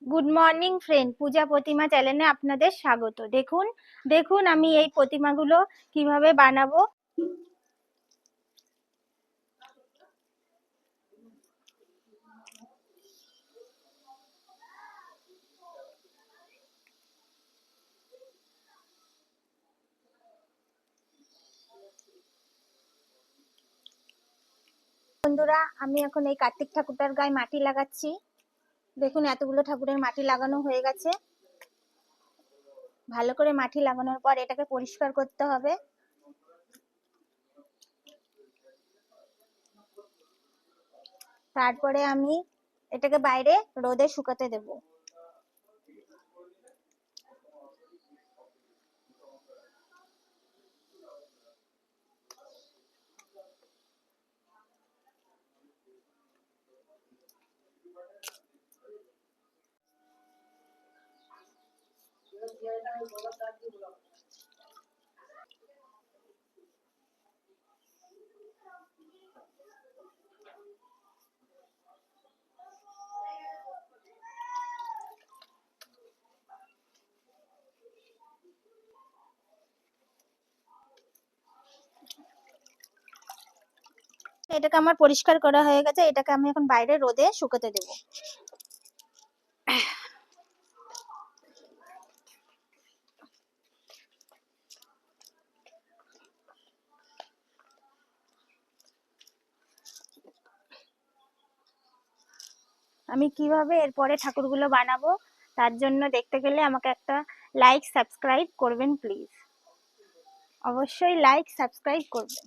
Good morning friend, পূজা প্রতিমা চ্যানেলে আপনাদের স্বাগত। দেখুন দেখুন আমি এই প্রতিমাগুলো কিভাবে বানাবো। বন্ধুরা, আমি এখন এই কার্তিক ঠাকুরটার গায়ে মাটি লাগাচ্ছি। দেখুন এতগুলো ঠাকুরের মাটি লাগানো হয়ে গেছে। ভালো করে মাটি লাগানোর পর এটাকে পরিষ্কার করতে হবে। তারপরে আমি এটাকে বাইরে রোদে শুকাতে দেব। এটাকে আমার পরিষ্কার করা হয়ে গেছে। এটাকে আমি এখন বাইরে রোদে শুকাতে দেব। আমি কিভাবে এরপরে ঠাকুরগুলো বানাবো তার জন্য দেখতে গেলে আমাকে একটা লাইক সাবস্ক্রাইব করবেন প্লিজ। অবশ্যই লাইক সাবস্ক্রাইব করবেন।